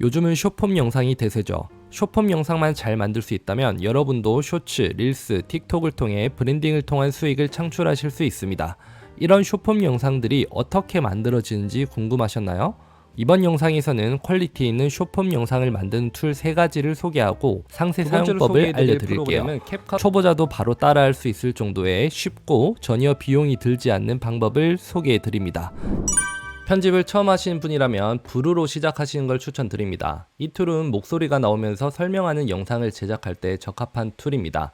요즘은 숏폼 영상이 대세죠. 숏폼 영상만 잘 만들 수 있다면 여러분도 쇼츠, 릴스, 틱톡을 통해 브랜딩을 통한 수익을 창출하실 수 있습니다. 이런 숏폼 영상들이 어떻게 만들어지는지 궁금하셨나요? 이번 영상에서는 퀄리티 있는 숏폼 영상을 만드는 툴 3가지를 소개하고 상세 사용법을 알려드릴게요. 초보자도 바로 따라할 수 있을 정도의 쉽고 전혀 비용이 들지 않는 방법을 소개해드립니다. 편집을 처음 하시는 분이라면 브루로 시작하시는 걸 추천드립니다. 이 툴은 목소리가 나오면서 설명하는 영상을 제작할 때 적합한 툴입니다.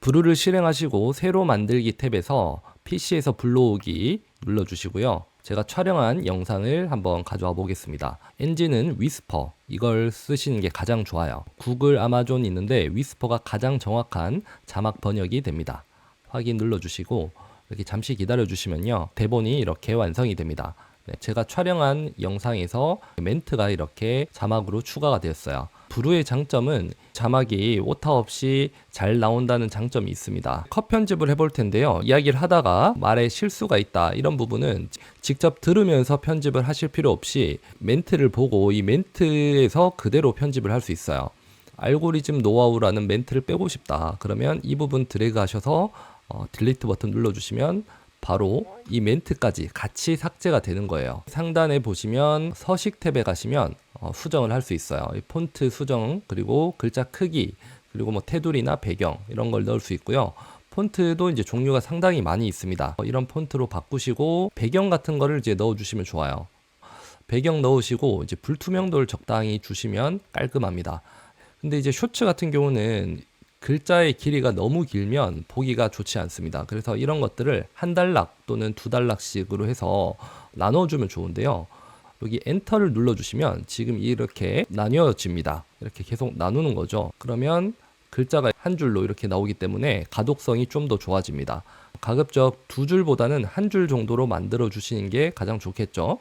브루를 실행하시고 새로 만들기 탭에서 PC에서 불러오기 눌러주시고요. 제가 촬영한 영상을 한번 가져와 보겠습니다. 엔진은 위스퍼, 이걸 쓰시는 게 가장 좋아요. 구글, 아마존 있는데 위스퍼가 가장 정확한 자막 번역이 됩니다. 확인 눌러주시고 이렇게 잠시 기다려 주시면요, 대본이 이렇게 완성이 됩니다. 제가 촬영한 영상에서 멘트가 이렇게 자막으로 추가가 되었어요. 브루의 장점은 자막이 오타 없이 잘 나온다는 장점이 있습니다. 컷 편집을 해볼 텐데요. 이야기를 하다가 말에 실수가 있다, 이런 부분은 직접 들으면서 편집을 하실 필요 없이 멘트를 보고 이 멘트에서 그대로 편집을 할 수 있어요. 알고리즘 노하우라는 멘트를 빼고 싶다, 그러면 이 부분 드래그 하셔서 딜리트 버튼 눌러주시면 바로 이 멘트까지 같이 삭제가 되는 거예요. 상단에 보시면 서식 탭에 가시면 수정을 할 수 있어요. 폰트 수정, 그리고 글자 크기, 그리고 뭐 테두리나 배경 이런 걸 넣을 수 있고요. 폰트도 이제 종류가 상당히 많이 있습니다. 이런 폰트로 바꾸시고 배경 같은 거를 이제 넣어 주시면 좋아요. 배경 넣으시고 이제 불투명도를 적당히 주시면 깔끔합니다. 근데 이제 쇼츠 같은 경우는 글자의 길이가 너무 길면 보기가 좋지 않습니다. 그래서 이런 것들을 한 단락 또는 두 단락씩으로 해서 나눠주면 좋은데요. 여기 엔터를 눌러주시면 지금 이렇게 나뉘어집니다. 이렇게 계속 나누는 거죠. 그러면 글자가 한 줄로 이렇게 나오기 때문에 가독성이 좀 더 좋아집니다. 가급적 두 줄보다는 한 줄 정도로 만들어 주시는 게 가장 좋겠죠.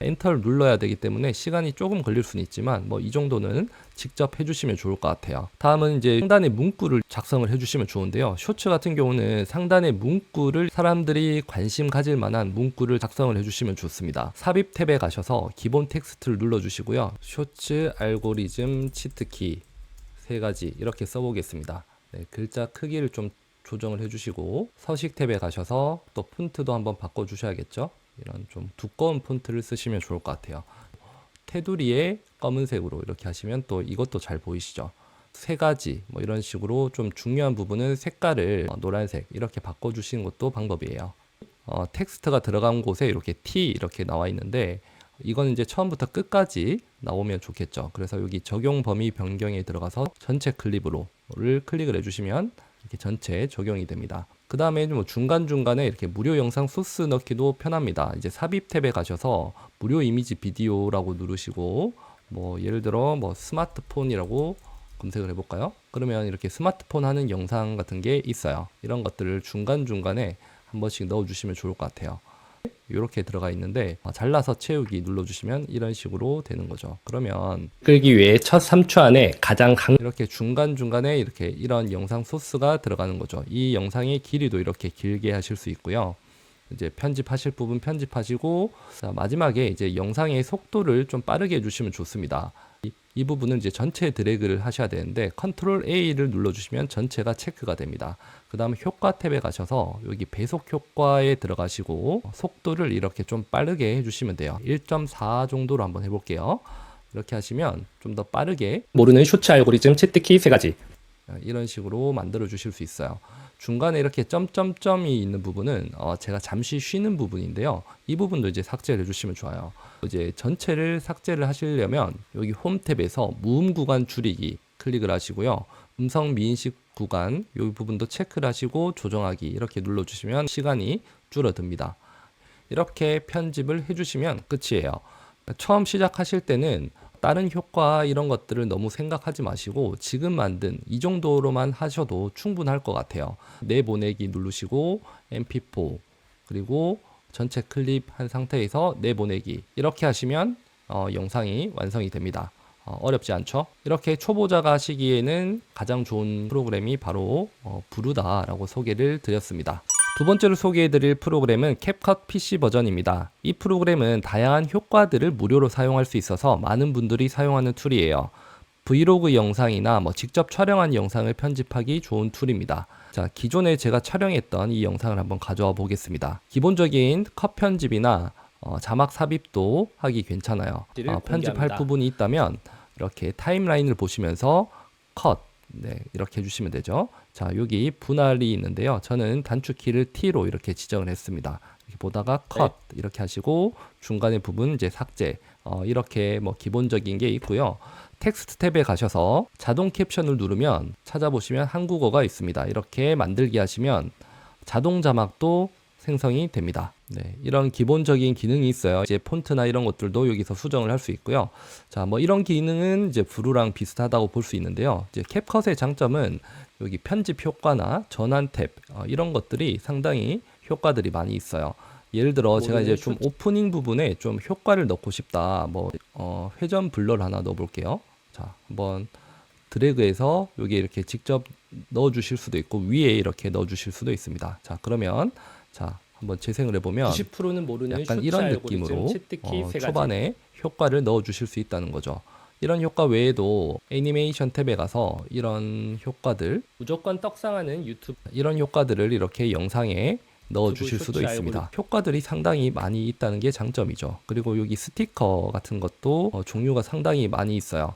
엔터를 눌러야 되기 때문에 시간이 조금 걸릴 수는 있지만 뭐 이 정도는 직접 해주시면 좋을 것 같아요. 다음은 이제 상단에 문구를 작성을 해주시면 좋은데요. 쇼츠 같은 경우는 상단에 문구를 사람들이 관심 가질 만한 문구를 작성을 해주시면 좋습니다. 삽입 탭에 가셔서 기본 텍스트를 눌러주시고요. 쇼츠 알고리즘 치트키 3가지 이렇게 써보겠습니다. 네, 글자 크기를 좀 조정을 해주시고 서식 탭에 가셔서 또 폰트도 한번 바꿔주셔야겠죠. 이런 좀 두꺼운 폰트를 쓰시면 좋을 것 같아요. 테두리에 검은색으로 이렇게 하시면 또 이것도 잘 보이시죠. 3가지 뭐 이런 식으로 좀 중요한 부분은 색깔을 노란색 이렇게 바꿔주시는 것도 방법이에요. 텍스트가 들어간 곳에 이렇게 T 이렇게 나와 있는데 이건 이제 처음부터 끝까지 나오면 좋겠죠. 그래서 여기 적용 범위 변경에 들어가서 전체 클립으로를 클릭을 해주시면 이렇게 전체 적용이 됩니다. 그 다음에 뭐 중간중간에 이렇게 무료 영상 소스 넣기도 편합니다. 이제 삽입 탭에 가셔서 무료 이미지 비디오라고 누르시고 뭐 예를 들어 뭐 스마트폰이라고 검색을 해볼까요? 그러면 이렇게 스마트폰 하는 영상 같은 게 있어요. 이런 것들을 중간중간에 한 번씩 넣어주시면 좋을 것 같아요. 이렇게 들어가 있는데 잘라서 채우기 눌러주시면 이런 식으로 되는 거죠. 그러면 끌기 위해 첫 3초 안에 가장 이렇게 중간중간에 이렇게 이런 영상 소스가 들어가는 거죠. 이 영상의 길이도 이렇게 길게 하실 수 있고요. 이제 편집하실 부분 편집하시고 마지막에 이제 영상의 속도를 좀 빠르게 해주시면 좋습니다. 이 부분은 이제 전체 드래그를 하셔야 되는데 컨트롤 A를 눌러주시면 전체가 체크가 됩니다. 그 다음 효과 탭에 가셔서 여기 배속 효과에 들어가시고 속도를 이렇게 좀 빠르게 해주시면 돼요. 1.4 정도로 한번 해볼게요. 이렇게 하시면 좀 더 빠르게 모르는 쇼츠 알고리즘 치트키 3가지 이런 식으로 만들어 주실 수 있어요. 중간에 이렇게 점점점이 있는 부분은 제가 잠시 쉬는 부분인데요. 이 부분도 이제 삭제를 해주시면 좋아요. 이제 전체를 삭제를 하시려면 여기 홈 탭에서 무음 구간 줄이기 클릭을 하시고요. 음성 미인식 구간 이 부분도 체크를 하시고 조정하기 이렇게 눌러주시면 시간이 줄어듭니다. 이렇게 편집을 해주시면 끝이에요. 처음 시작하실 때는 다른 효과 이런 것들을 너무 생각하지 마시고 지금 만든 이 정도로만 하셔도 충분할 것 같아요. 내보내기 누르시고 mp4 그리고 전체 클립한 상태에서 내보내기 이렇게 하시면 영상이 완성이 됩니다. 어렵지 않죠? 이렇게 초보자가 하시기에는 가장 좋은 프로그램이 바로 브루다라고 소개를 드렸습니다. 두 번째로 소개해드릴 프로그램은 캡컷 PC 버전입니다. 이 프로그램은 다양한 효과들을 무료로 사용할 수 있어서 많은 분들이 사용하는 툴이에요. 브이로그 영상이나 직접 촬영한 영상을 편집하기 좋은 툴입니다. 자, 기존에 제가 촬영했던 이 영상을 한번 가져와 보겠습니다. 기본적인 컷 편집이나 자막 삽입도 하기 괜찮아요. 편집할 부분이 있다면 이렇게 타임라인을 보시면서 컷, 이렇게 해주시면 되죠. 자, 여기 분할이 있는데요. 저는 단축키를 T로 이렇게 지정을 했습니다. 이렇게 보다가 컷 이렇게 하시고 중간의 부분 이제 삭제, 이렇게 기본적인 게 있고요. 텍스트 탭에 가셔서 자동 캡션을 누르면 찾아보시면 한국어가 있습니다. 이렇게 만들기 하시면 자동 자막도 생성이 됩니다. 이런 기본적인 기능이 있어요. 이제 폰트나 이런 것들도 여기서 수정을 할 수 있고요. 자, 이런 기능은 이제 브루랑 비슷하다고 볼 수 있는데요. 이제 캡컷의 장점은 여기 편집 효과나 전환 탭, 이런 것들이 상당히 효과들이 많이 있어요. 예를 들어 제가 이제 좀 오프닝 부분에 좀 효과를 넣고 싶다. 회전 블러를 하나 넣어 볼게요. 자, 한번 드래그해서 여기 이렇게 직접 넣어 주실 수도 있고 위에 이렇게 넣어 주실 수도 있습니다. 자, 그러면 자, 한번 재생을 해보면 90%는 모르는 약간 이런 느낌으로 초반에 효과를 넣어 주실 수 있다는 거죠. 이런 효과 외에도 애니메이션 탭에 가서 이런 효과들, 무조건 떡상하는 유튜브 이런 효과들을 이렇게 영상에 넣어 주실 수도 있습니다. 효과들이 상당히 많이 있다는 게 장점이죠. 그리고 여기 스티커 같은 것도 종류가 상당히 많이 있어요.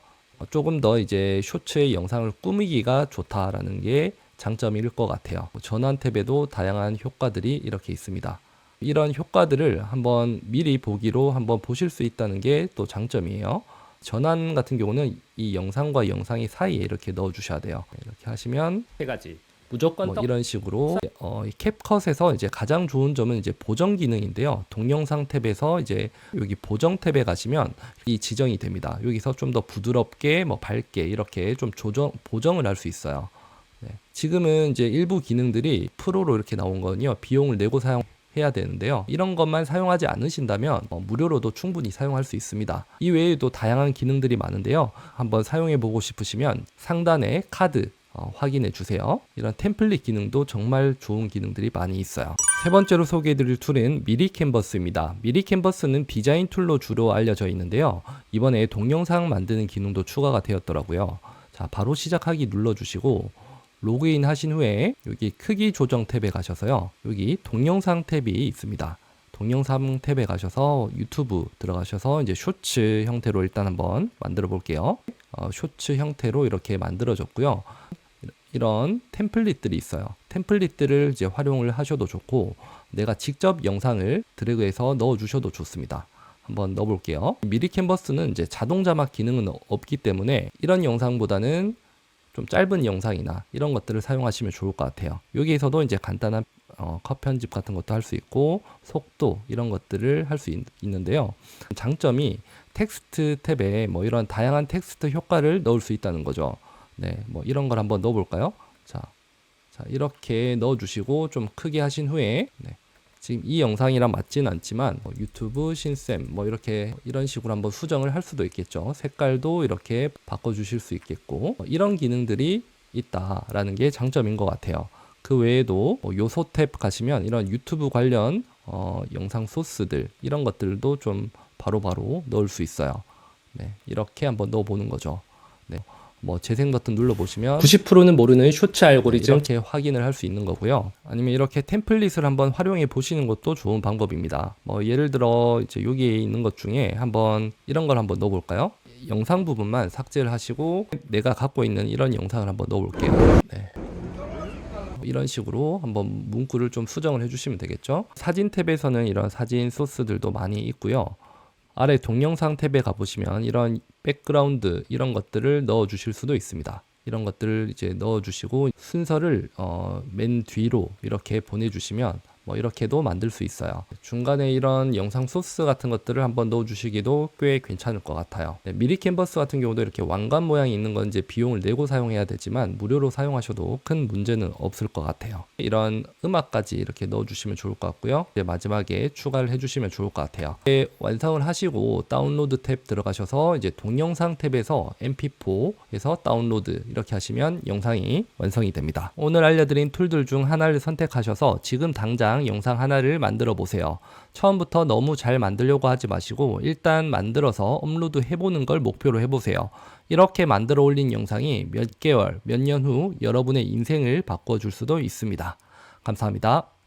조금 더 이제 쇼츠의 영상을 꾸미기가 좋다라는 게 장점일 것 같아요. 전환 탭에도 다양한 효과들이 이렇게 있습니다. 이런 효과들을 한번 미리 보기로 한번 보실 수 있다는 게 또 장점이에요. 전환 같은 경우는 이 영상과 영상의 사이에 이렇게 넣어 주셔야 돼요. 이렇게 하시면 세 가지 무조건 이런 식으로 이 캡컷에서 이제 가장 좋은 점은 이제 보정 기능인데요. 동영상 탭에서 이제 여기 보정 탭에 가시면 이 지정이 됩니다. 여기서 좀 더 부드럽게 밝게 이렇게 좀 보정을 할 수 있어요. 지금은 이제 일부 기능들이 프로로 이렇게 나온 거는요, 비용을 내고 사용해야 되는데요. 이런 것만 사용하지 않으신다면 무료로도 충분히 사용할 수 있습니다. 이 외에도 다양한 기능들이 많은데요. 한번 사용해 보고 싶으시면 상단에 카드 확인해 주세요. 이런 템플릿 기능도 정말 좋은 기능들이 많이 있어요. 세 번째로 소개해 드릴 툴은 미리 캔버스입니다. 미리 캔버스는 디자인 툴로 주로 알려져 있는데요. 이번에 동영상 만드는 기능도 추가가 되었더라고요. 자, 바로 시작하기 눌러주시고 로그인 하신 후에 여기 크기 조정 탭에 가셔서요. 여기 동영상 탭이 있습니다. 동영상 탭에 가셔서 유튜브 들어가셔서 이제 쇼츠 형태로 일단 한번 만들어 볼게요. 쇼츠 형태로 이렇게 만들어졌고요. 이런 템플릿들이 있어요. 템플릿들을 이제 활용을 하셔도 좋고 내가 직접 영상을 드래그해서 넣어 주셔도 좋습니다. 한번 넣어 볼게요. 미리 캔버스는 이제 자동 자막 기능은 없기 때문에 이런 영상보다는 좀 짧은 영상이나 이런 것들을 사용하시면 좋을 것 같아요. 여기에서도 이제 간단한 컷 편집 같은 것도 할 수 있고 속도 이런 것들을 할 수 있는데요. 장점이 텍스트 탭에 이런 다양한 텍스트 효과를 넣을 수 있다는 거죠. 이런 걸 한번 넣어 볼까요? 자, 이렇게 넣어 주시고 좀 크게 하신 후에 지금 이 영상이랑 맞지는 않지만 유튜브 신쌤 이렇게 이런 식으로 한번 수정을 할 수도 있겠죠. 색깔도 이렇게 바꿔 주실 수 있겠고 이런 기능들이 있다라는 게 장점인 것 같아요. 그 외에도 요소 탭 가시면 이런 유튜브 관련 영상 소스들 이런 것들도 좀 바로바로 넣을 수 있어요. 이렇게 한번 넣어 보는 거죠. 재생 버튼 눌러보시면 90%는 모르는 쇼츠 알고리즘 이렇게 확인을 할 수 있는 거고요. 아니면 이렇게 템플릿을 한번 활용해 보시는 것도 좋은 방법입니다. 예를 들어 이제 여기에 있는 것 중에 한번 이런 걸 한번 넣어볼까요? 영상 부분만 삭제를 하시고 내가 갖고 있는 이런 영상을 한번 넣어볼게요. 이런 식으로 한번 문구를 좀 수정을 해주시면 되겠죠. 사진 탭에서는 이런 사진 소스들도 많이 있고요. 아래 동영상 탭에 가보시면 이런 백그라운드 이런 것들을 넣어 주실 수도 있습니다. 이런 것들을 이제 넣어 주시고 순서를 맨 뒤로 이렇게 보내주시면 뭐 이렇게도 만들 수 있어요. 중간에 이런 영상 소스 같은 것들을 한번 넣어주시기도 꽤 괜찮을 것 같아요. 네, 미리 캔버스 같은 경우도 이렇게 왕관 모양이 있는 건 이제 비용을 내고 사용해야 되지만 무료로 사용하셔도 큰 문제는 없을 것 같아요. 이런 음악까지 이렇게 넣어주시면 좋을 것 같고요. 이제 마지막에 추가를 해주시면 좋을 것 같아요. 이제 완성을 하시고 다운로드 탭 들어가셔서 이제 동영상 탭에서 mp4에서 다운로드 이렇게 하시면 영상이 완성이 됩니다. 오늘 알려드린 툴들 중 하나를 선택하셔서 지금 당장 영상 하나를 만들어 보세요. 처음부터 너무 잘 만들려고 하지 마시고 일단 만들어서 업로드 해보는 걸 목표로 해보세요. 이렇게 만들어 올린 영상이 몇 개월, 몇 년 후 여러분의 인생을 바꿔줄 수도 있습니다. 감사합니다.